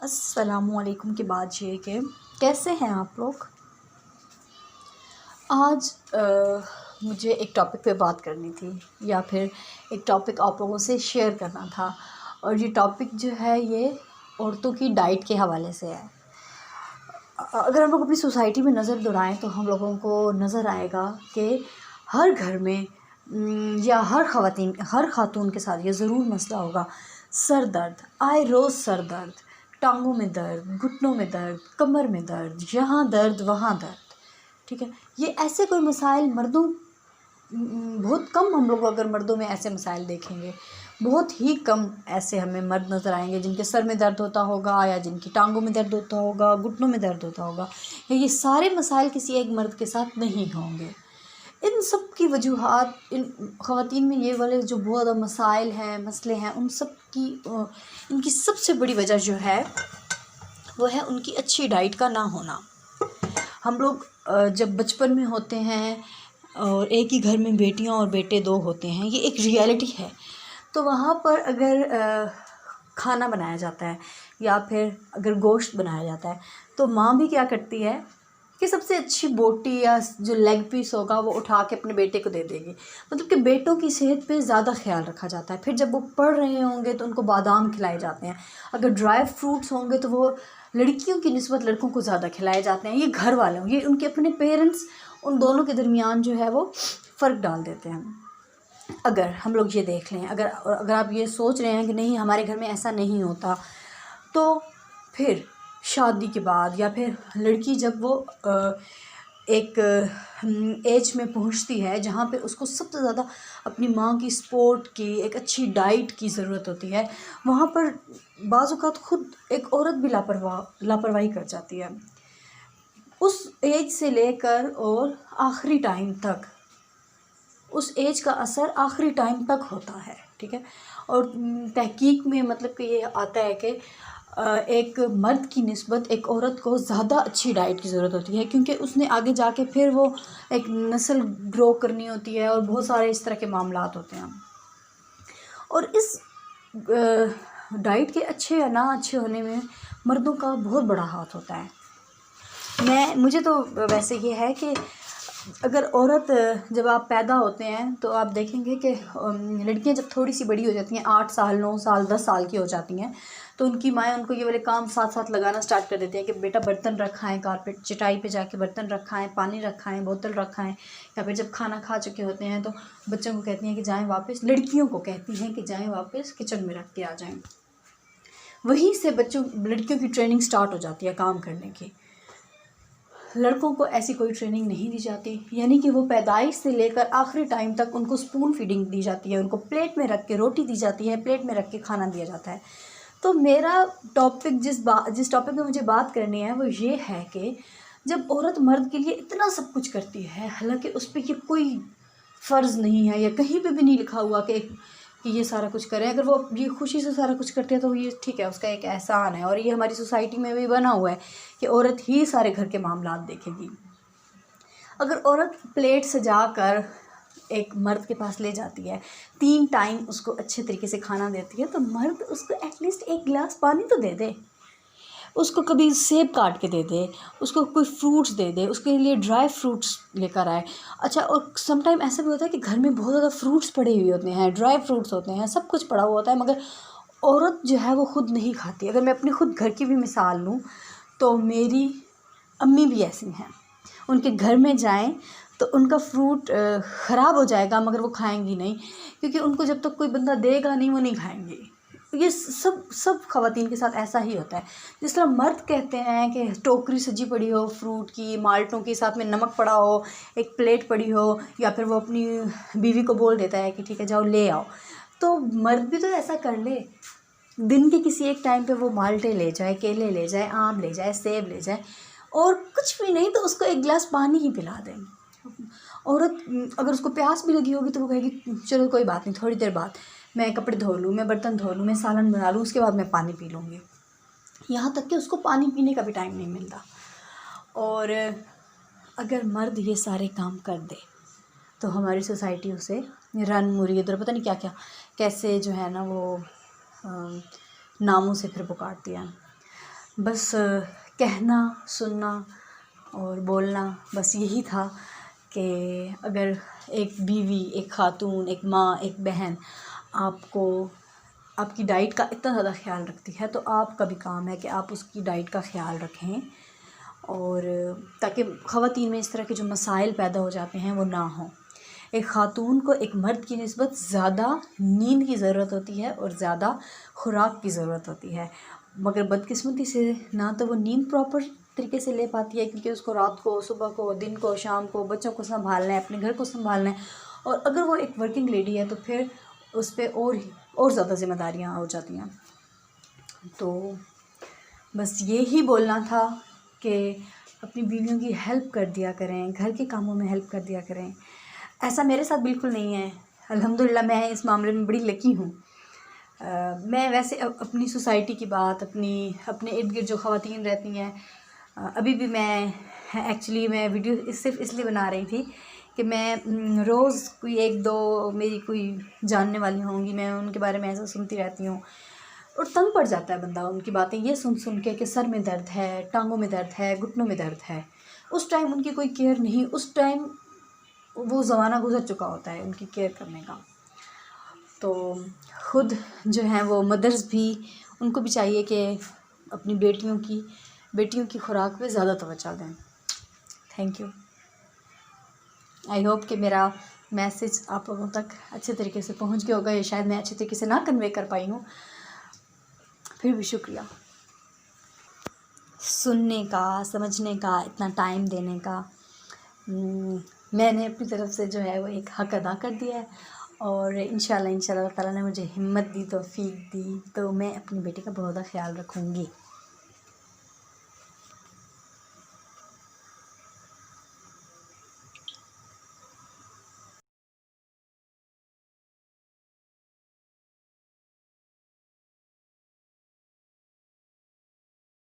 अस्सलामुअलैकुम के बाद ये कि कैसे हैं आप लोग। आज मुझे एक टॉपिक पे बात करनी थी या फिर एक टॉपिक आप लोगों से शेयर करना था। और ये टॉपिक जो है ये औरतों की डाइट के हवाले से है। अगर हम लोग अपनी सोसाइटी में नज़र दौड़ाएं तो हम लोगों को नज़र आएगा कि हर घर में या हर खातून के साथ ये ज़रूर मसला होगा। सर दर्द, आए रोज़ सर दर्द, टांगों में दर्द, घुटनों में दर्द, कमर में दर्द, यहाँ दर्द वहाँ दर्द। ठीक है, ये ऐसे कोई मसाइल मर्दों बहुत कम हम लोग अगर मर्दों में ऐसे मसाइल देखेंगे, बहुत ही कम ऐसे हमें मर्द नज़र आएंगे जिनके सर में दर्द होता होगा या जिनकी टांगों में दर्द होता होगा, घुटनों में दर्द होता होगा। ये सारे मसाइल किसी एक मर्द के साथ नहीं होंगे। इन सब की वजूहात, इन ख़वातीन में ये वाले जो बहुत ज़्यादा मसाइल हैं, मसले हैं, उन सब की इनकी सबसे बड़ी वजह जो है वो है उनकी अच्छी डाइट का ना होना। हम लोग जब बचपन में होते हैं और एक ही घर में बेटियां और बेटे दो होते हैं, ये एक रियलिटी है। तो वहाँ पर अगर खाना बनाया जाता है या फिर अगर गोश्त बनाया जाता है तो माँ भी क्या करती है कि सबसे अच्छी बोटी या जो लेग पीस होगा वो उठा के अपने बेटे को दे देगी। मतलब कि बेटों की सेहत पे ज़्यादा ख्याल रखा जाता है। फिर जब वो पढ़ रहे होंगे तो उनको बादाम खिलाए जाते हैं। अगर ड्राई फ्रूट्स होंगे तो वो लड़कियों की निस्बत लड़कों को ज़्यादा खिलाए जाते हैं। ये घर वाले ये उनके अपने पेरेंट्स उन दोनों के दरमियान जो है वो फ़र्क डाल देते हैं। अगर हम लोग ये देख लें, अगर आप ये सोच रहे हैं कि नहीं हमारे घर में ऐसा नहीं होता, तो फिर शादी के बाद या फिर लड़की जब वो एक एज में पहुंचती है जहाँ पे उसको सबसे ज़्यादा अपनी माँ की सपोर्ट की, एक अच्छी डाइट की ज़रूरत होती है, वहाँ पर बाज़ औक़ात खुद एक औरत भी लापरवाही कर जाती है। उस एज से लेकर और आखिरी टाइम तक उस एज का असर आखिरी टाइम तक होता है। ठीक है, और तहकीक में मतलब कि ये आता है कि एक मर्द की निस्बत एक औरत को ज़्यादा अच्छी डाइट की ज़रूरत होती है, क्योंकि उसने आगे जाके फिर वो एक नस्ल ग्रो करनी होती है और बहुत सारे इस तरह के मामलात होते हैं। और इस डाइट के अच्छे या ना अच्छे होने में मर्दों का बहुत बड़ा हाथ होता है। मुझे तो वैसे ये है कि अगर औरत जब आप पैदा होते हैं तो आप देखेंगे कि लड़कियां जब थोड़ी सी बड़ी हो जाती हैं, 8 साल 9 साल 10 साल की हो जाती हैं, तो उनकी माएँ उनको ये वाले काम साथ साथ लगाना स्टार्ट कर देते हैं कि बेटा बर्तन रखाएं, कारपेट चटाई पे जाके बर्तन रखाएं, पानी रखाएं, बोतल रखाएं। या फिर जब खाना खा चुके होते हैं तो बच्चों को कहती हैं कि जाएँ वापस, लड़कियों को कहती हैं कि जाएँ वापस किचन में रख के आ जाएँ। वहीं से लड़कियों की ट्रेनिंग स्टार्ट हो जाती है काम करने की। लड़कों को ऐसी कोई ट्रेनिंग नहीं दी जाती, यानी कि वो पैदाइश से लेकर आखिरी टाइम तक उनको स्पून फीडिंग दी जाती है, उनको प्लेट में रख के रोटी दी जाती है, प्लेट में रख के खाना दिया जाता है। तो मेरा टॉपिक जिस टॉपिक में मुझे बात करनी है वो ये है कि जब औरत मर्द के लिए इतना सब कुछ करती है, हालांकि उस पर ये कोई फ़र्ज़ नहीं है या कहीं पे भी नहीं लिखा हुआ कि ये सारा कुछ करें। अगर वो ये खुशी से सारा कुछ करते हैं तो ये ठीक है, उसका एक एहसान है। और ये हमारी सोसाइटी में भी बना हुआ है कि औरत ही सारे घर के मामलात देखेगी। अगर औरत प्लेट सजा कर एक मर्द के पास ले जाती है, 3 टाइम उसको अच्छे तरीके से खाना देती है, तो मर्द उसको एटलीस्ट एक गिलास पानी तो दे दे, उसको कभी सेब काट के दे दे, उसको कोई फ्रूट्स दे दे, उसके लिए ड्राई फ्रूट्स लेकर आए। अच्छा, और सम टाइम ऐसा भी होता है कि घर में बहुत ज़्यादा फ्रूट्स पड़े हुए होते हैं, ड्राई फ्रूट्स होते हैं, सब कुछ पड़ा हुआ होता है, मगर औरत जो है वो खुद नहीं खाती। अगर मैं अपनी खुद घर की भी मिसाल लूँ तो मेरी अम्मी भी ऐसी हैं। उनके घर में जाएं तो उनका फ्रूट ख़राब हो जाएगा मगर वो खाएंगी नहीं, क्योंकि उनको जब तक कोई बंदा देगा नहीं वो नहीं खाएंगी। ये सब ख़वातीन के साथ ऐसा ही होता है। जिस तरह मर्द कहते हैं कि टोकरी सजी पड़ी हो फ्रूट की, माल्टों के साथ में नमक पड़ा हो, एक प्लेट पड़ी हो, या फिर वो अपनी बीवी को बोल देता है कि ठीक है जाओ ले आओ, तो मर्द भी तो ऐसा कर ले। दिन के किसी एक टाइम पे वो माल्टे ले जाए, केले ले जाए, आम ले जाए, सेब ले जाए, और कुछ भी नहीं तो उसको एक गिलास पानी ही पिला दें। औरत अगर उसको प्यास भी लगी होगी तो वो कहेगी चलो कोई बात नहीं, थोड़ी देर बाद मैं कपड़े धो लूँ, मैं बर्तन धो लूँ, मैं सालन बना लूँ, उसके बाद मैं पानी पी लूँगी। यहाँ तक कि उसको पानी पीने का भी टाइम नहीं मिलता। और अगर मर्द ये सारे काम कर दे तो हमारी सोसाइटी उसे रन मुरीद और पता नहीं क्या क्या कैसे जो है ना वो नामों से फिर पुकारती है। बस कहना, सुनना और बोलना बस यही था कि अगर एक बीवी, एक खातून, एक माँ, एक बहन आपको आपकी डाइट का इतना ज़्यादा ख्याल रखती है तो आपका भी काम है कि आप उसकी डाइट का ख्याल रखें, और ताकि ख़वातीन में इस तरह के जो मसाइल पैदा हो जाते हैं वो ना हों। एक ख़ातून को एक मर्द की निस्बत ज़्यादा नींद की ज़रूरत होती है और ज़्यादा खुराक की ज़रूरत होती है, मगर बदकिस्मती से ना तो वो नींद प्रॉपर तरीके से ले पाती है, क्योंकि उसको रात को, सुबह को, दिन को, शाम को बच्चों को संभालना है, अपने घर को संभालना है, और अगर वो एक वर्किंग लेडी है तो फिर उस पर और ज़्यादा ज़िम्मेदारियाँ हो जाती हैं। तो बस ये ही बोलना था कि अपनी बीवियों की हेल्प कर दिया करें, घर के कामों में हेल्प कर दिया करें। ऐसा मेरे साथ बिल्कुल नहीं है, अल्हम्दुलिल्लाह मैं इस मामले में बड़ी लकी हूँ। मैं वैसे अपनी सोसाइटी की बात, अपने इर्द गिर्द जो ख़वातीन रहती हैं, अभी भी मैं एक्चुअली मैं वीडियो सिर्फ इसलिए बना रही थी कि मैं रोज़ कोई एक दो मेरी कोई जानने वाली होंगी, मैं उनके बारे में ऐसा सुनती रहती हूँ और तंग पड़ जाता है बंदा उनकी बातें ये सुन के कि सर में दर्द है, टांगों में दर्द है, घुटनों में दर्द है। उस टाइम उनकी कोई केयर नहीं, उस टाइम वो ज़माना गुजर चुका होता है उनकी केयर करने का। तो ख़ुद जो हैं वो मदर्स भी, उनको भी चाहिए कि अपनी बेटियों की खुराक पे ज़्यादा तवज्जो दें। Thank you. आई होप कि मेरा मैसेज आप लोगों तक अच्छे तरीके से पहुंच गया होगा, या शायद मैं अच्छे तरीके से ना कन्वे कर पाई हूँ, फिर भी शुक्रिया सुनने का, समझने का, इतना टाइम देने का। मैंने अपनी तरफ से जो है वो एक हक़ अदा कर दिया है, और इंशाल्लाह ताला ने मुझे हिम्मत दी, तौफ़ीक दी, तो मैं अपनी बेटी का बहुत ज़्यादा ख्याल रखूँगी।